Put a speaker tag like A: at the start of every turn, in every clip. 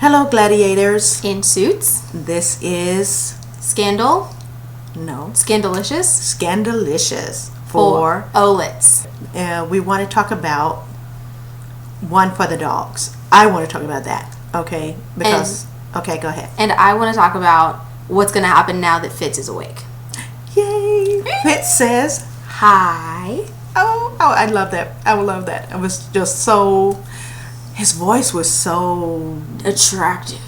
A: Hello, gladiators.
B: In suits.
A: This is
B: Scandal.
A: no
B: Scandalicious.
A: Scandalicious for
B: Olitz.
A: we want to talk about One for the Dogs. I want to talk about that, okay? Because okay, go ahead.
B: And I want to talk about what's going to happen now that Fitz is awake.
A: Yay! Fitz says hi. Oh, I love that. I love that. It was just so. His voice was so
B: Attractive.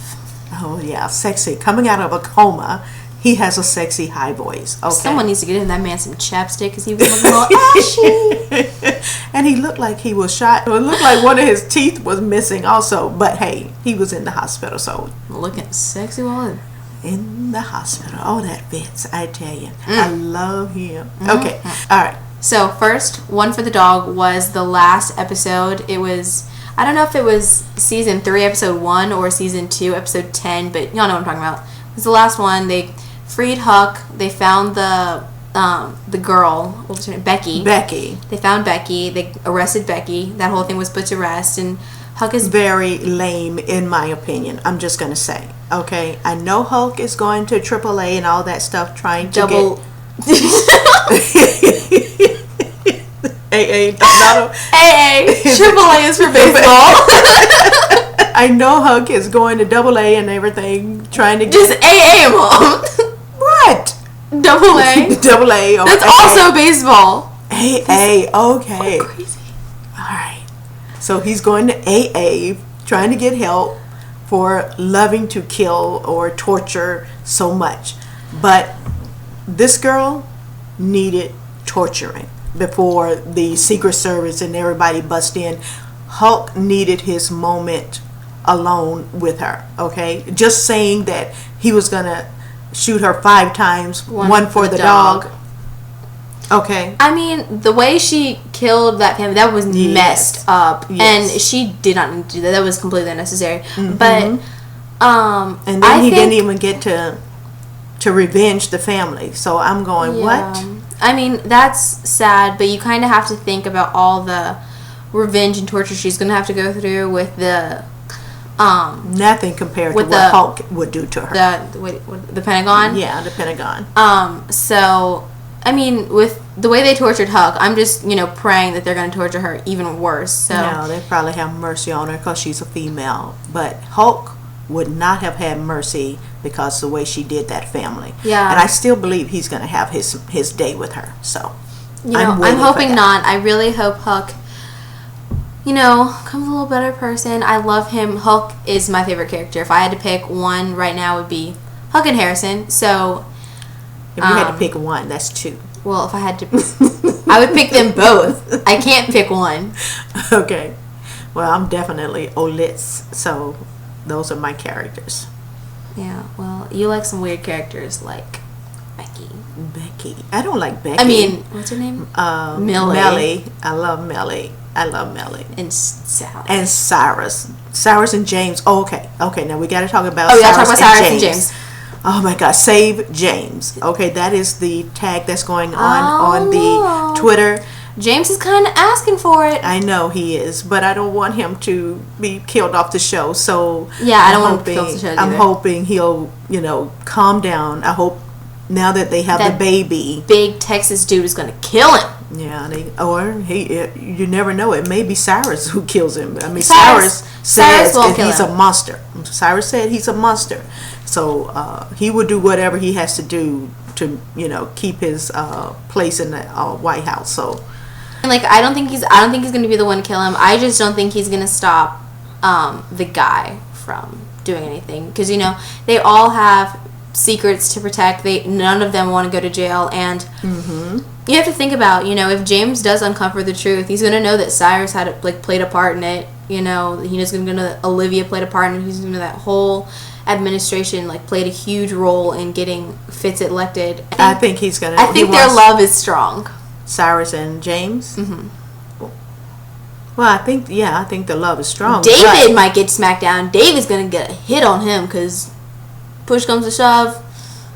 A: oh yeah, sexy. Coming out of a coma, he has a sexy high voice. Okay.
B: Someone needs to get that man some chapstick because he was looking a little ashy.
A: And he looked like he was shot. It looked like one of his teeth was missing also. But hey, he was in the hospital, so
B: Looking sexy while
A: in the hospital. Oh, that Fitz, I tell you. I love him. Okay. All right.
B: So first, One for the Dog was the last episode. It was, I don't know if it was season 3, episode 1, or season 2, episode 10, but y'all know what I'm talking about. It was the last one. They freed Huck. They found the girl. What was her name? Becky. They found Becky. They arrested Becky. That whole thing was put to rest. And Huck is
A: Very lame, in my opinion. I'm just going to say. Okay. I know Hulk is going to AAA and all that stuff, trying to
B: double.
A: AA. Not
B: AA. Triple A is for baseball.
A: I know Huck is going to AA and everything, trying to get
B: Just AA, Mom.
A: what?
B: Double A.
A: AA. Or
B: That's
A: AA.
B: also baseball.
A: AA. Okay.
B: Crazy.
A: All right. So he's going to AA, trying to get help for loving to kill or torture so much. But this girl needed torturing before the Secret Service and everybody bust in. Hulk needed his moment alone with her, okay? Just saying that he was going to shoot her 5 times, one for the dog. Okay.
B: I mean, the way she killed that family, that was
A: Yes.
B: messed up.
A: Yes.
B: And she did not need to do that. That was completely unnecessary. But,
A: And then he didn't even get to revenge the family. So I'm going, what?
B: I mean, that's sad, but you kind of have to think about all the revenge and torture she's going to have to go through with the
A: Nothing compared to
B: with
A: what
B: the-
A: Hulk would do to her.
B: the Pentagon.
A: Yeah, the Pentagon.
B: So, I mean, with the way they tortured Huck, I'm just, praying that they're going to torture her even worse. So,
A: No, they probably have mercy on her because she's a female. But Hulk would not have had mercy because the way she did that family.
B: Yeah.
A: And I still believe he's going to have his day with her. So
B: I'm
A: waiting for
B: hoping
A: that.
B: not. I really hope Huck, becomes a little better person. I love him. Hulk is my favorite character. If I had to pick one right now, it would be Huck and Harrison. So,
A: If you had to pick one, that's 2.
B: well, if I had to, I would pick them both. I can't pick one.
A: Okay. Well, I'm definitely Olitz. So those are my characters.
B: Yeah, well, you like some weird characters like Becky.
A: Becky. I don't like Becky.
B: I mean, what's her name? Millie.
A: Mellie. I love Mellie.
B: And Sally.
A: And Cyrus and James. Oh, okay. Now we got to talk about.
B: Oh, we gotta talk about Cyrus and James.
A: Oh my God, save James. Okay, that is the tag that's going on the
B: no.
A: Twitter.
B: James is kind of asking for it.
A: I know he is, but I don't want him to be killed off the show. So
B: Yeah, I don't want him to kill off the show
A: I'm
B: either.
A: hoping he'll, calm down. I hope now that they have
B: That
A: the baby.
B: Big Texas dude is gonna kill him.
A: Yeah, you never know. It may be Cyrus who kills him. I mean,
B: Cyrus
A: says
B: won't
A: that
B: kill
A: he's
B: him.
A: a monster. Cyrus said he's a monster. So he would do whatever he has to do to, keep his place in the White House. So
B: And I don't think he's gonna be the one to kill him. I just don't think he's gonna stop the guy from doing anything because they all have secrets to protect. None of them want to go to jail, and you have to think about if James does uncover the truth, he's gonna know that Cyrus had played a part in it. He's gonna know that Olivia played a part in it. He's gonna know that whole administration played a huge role in getting Fitz elected.
A: I think he's gonna.
B: I think their love is strong.
A: Cyrus and James. Mm-hmm. Well, I think the love is strong.
B: David might get smacked down. David's gonna get a hit on him because push comes to shove.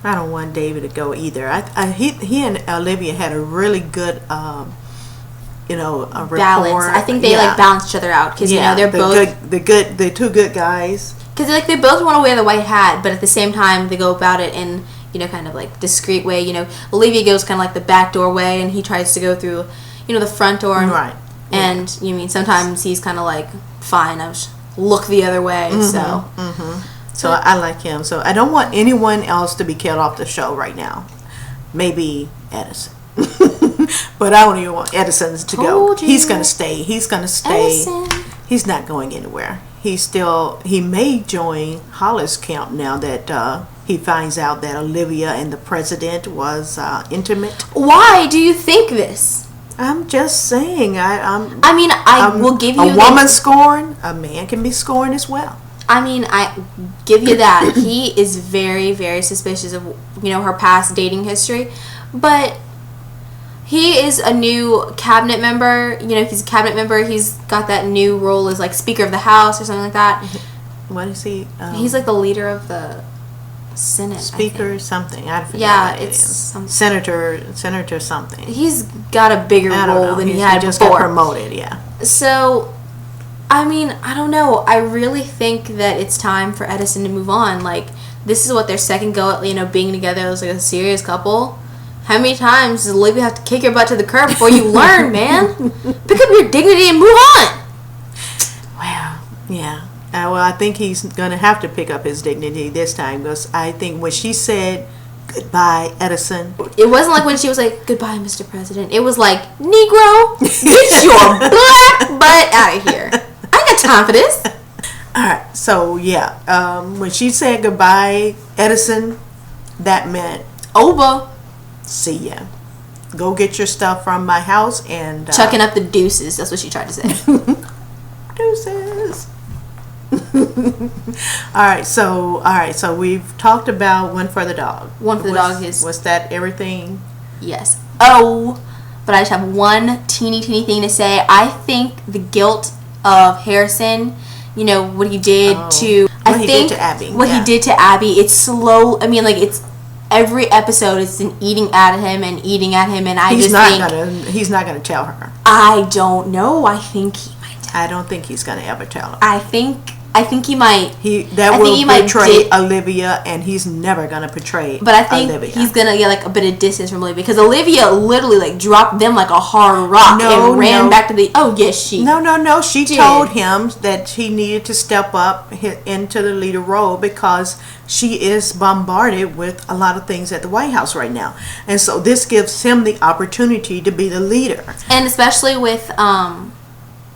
A: I don't want David to go either. He and Olivia had a really good, a rapport.
B: Balance. I think they balance each other out because they're both
A: the 2 good guys.
B: because like they both want to wear the white hat, but at the same time they go about it in, you know, kind of like discreet way. You know, Olivia goes kind of like the back door way, and he tries to go through, you know, the front door.
A: Right.
B: And you mean sometimes he's kind of like, fine, I'll just look the other way.
A: So I like him. So I don't want anyone else to be killed off the show right now. Maybe Edison. But I don't even want Edison to go. He's going to stay.
B: Edison.
A: He's not going anywhere. He may join Hollis' camp now that he finds out that Olivia and the president was intimate.
B: Why do you think this?
A: I'm just saying.
B: I will give you
A: a woman scorned. A man can be scorned as well.
B: I mean, I give you that. He is very, very suspicious of, you know, her past dating history. But he is a new cabinet member. You know, he's a cabinet member. He's got that new role as, like, Speaker of the House or something like that.
A: What is he?
B: He's, like, the leader of the Senate,
A: Speaker something. I forget.
B: Yeah,
A: what
B: it's
A: something. Senator something.
B: He's got a bigger role than he had
A: just
B: before.
A: Got promoted, yeah.
B: So, I mean, I don't know. I really think that it's time for Edison to move on. Like, this is what their second go at, you know, being together as like a serious couple. How many times does Olivia have to kick your butt to the curb before you learn, man? Pick up your dignity and move on.
A: Wow. Yeah. Well, I think he's going to have to pick up his dignity this time, because I think when she said goodbye, Edison.
B: It wasn't like when she was like, goodbye, Mr. President. It was like, Negro, get your black butt out of here. I ain't got time for this.
A: All right. So, yeah. When she said goodbye, Edison, that meant
B: over.
A: See ya. Go get your stuff from my house and...
B: chucking up the deuces. That's what she tried to say.
A: Deuces. All right, so we've talked about One for the Dog.
B: One for the Dog is...
A: Was that everything?
B: Yes. Oh, but I just have one teeny thing to say. I think the guilt of Harrison, you know, what he did to...
A: What he did to Abby.
B: What he did to Abby, it's slow. I mean, like, it's... Every episode, it's an eating at him, and he's
A: not gonna tell her.
B: I don't know. I think he might tell her.
A: I don't think he's gonna ever tell her.
B: I think he might.
A: He will betray Olivia, and he's never gonna betray.
B: But I think
A: Olivia.
B: he's gonna get like a bit of distance from Olivia, because Olivia literally like dropped them like a hard rock and ran back to the. Oh yes, she.
A: No. She told him that he needed to step up into the leader role because she is bombarded with a lot of things at the White House right now, and so this gives him the opportunity to be the leader.
B: And especially with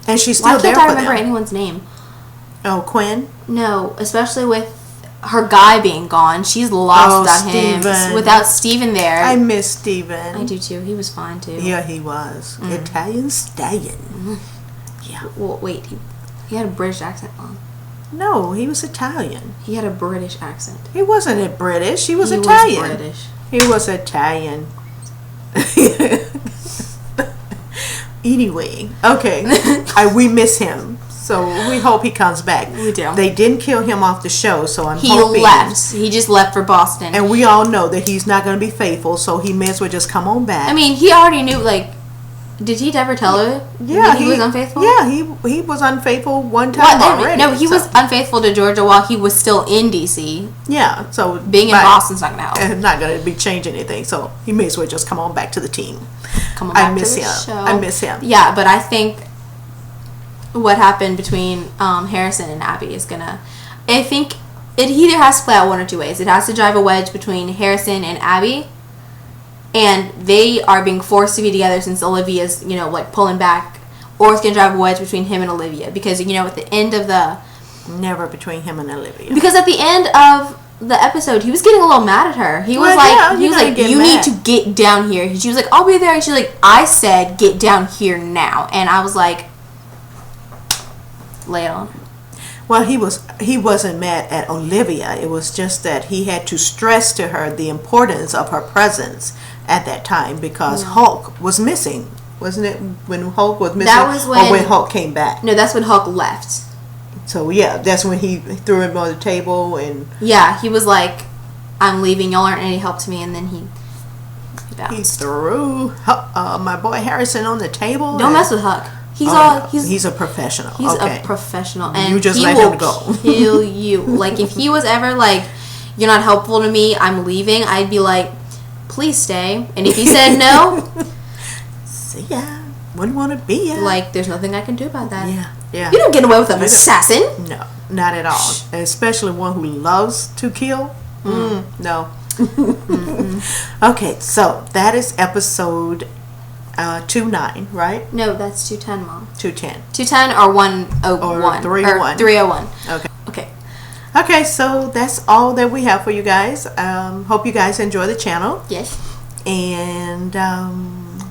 A: And she's still there for them.
B: Why can't I remember anyone's name?
A: Oh, Quinn?
B: No, especially with her guy being gone. She's lost on him. Without Steven there.
A: I miss Steven.
B: I do too. He was fine too.
A: Yeah, he was. Italian stallion. Yeah.
B: Well, wait. He had a British accent on.
A: No, he was Italian.
B: He had a British accent.
A: He wasn't British. He was Italian.
B: Was British.
A: He was Italian. Anyway, okay. We miss him. So we hope he comes back.
B: We do.
A: They didn't kill him off the show, so I'm
B: hoping. He left. He just left for Boston.
A: And we all know that he's not going to be faithful, so he may as well just come on back.
B: I mean, he already knew, like, did he ever tell her that he was unfaithful?
A: Yeah, he was unfaithful one time already.
B: No, he was unfaithful to Georgia while he was still in D.C.
A: Yeah, so...
B: Being in Boston's not going to help.
A: And not going to be changing anything, so he may as well just come on back to the team.
B: Come on back to the show. I miss him. Yeah, but I think what happened between Harrison and Abby is going to... I think it either has to play out one or two ways. It has to drive a wedge between Harrison and Abby, and they are being forced to be together since Olivia's, you know, like pulling back, or it's going to drive a wedge between him and Olivia, because, you know, at the end of the...
A: Never between him and Olivia.
B: Because at the end of the episode, he was getting a little mad at her. He was like, you need to get down here. She was like, I'll be there. And she's like, I said, get down here now. And I was like, lay it on.
A: Well, he wasn't mad at Olivia. It was just that he had to stress to her the importance of her presence at that time, because Hulk was missing. Wasn't it when Hulk was missing?
B: That was
A: when Hulk came back.
B: No, that's when Hulk left.
A: So yeah, that's when he threw him on the table, and
B: he was like, I'm leaving, y'all aren't any help to me, and then he bounced.
A: He threw my boy Harrison on the table.
B: Don't mess with Huck.
A: he's a professional.
B: He's
A: Okay.
B: a professional, and
A: You just
B: he
A: let
B: will
A: him go.
B: kill you. Like if he was ever like, "You're not helpful to me, I'm leaving," I'd be like, "Please stay." And if he said no,
A: See ya. Wouldn't want to be ya.
B: like there's nothing I can do about that.
A: Yeah.
B: You don't get away with an assassin.
A: No, not at all. Especially one who loves to kill. No. Okay, so that is episode 29, right?
B: No, that's 210, Mom.
A: 210.
B: 210 or 101
A: Or 301.
B: 301.
A: Okay.
B: Okay.
A: Okay, so that's all that we have for you guys. Hope you guys enjoy the channel.
B: Yes.
A: And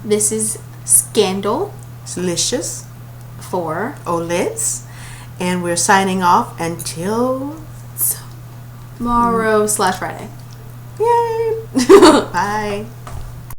B: This is Scandal
A: it's Licious
B: for
A: Olets. And we're signing off until
B: tomorrow / Friday.
A: yay. Bye.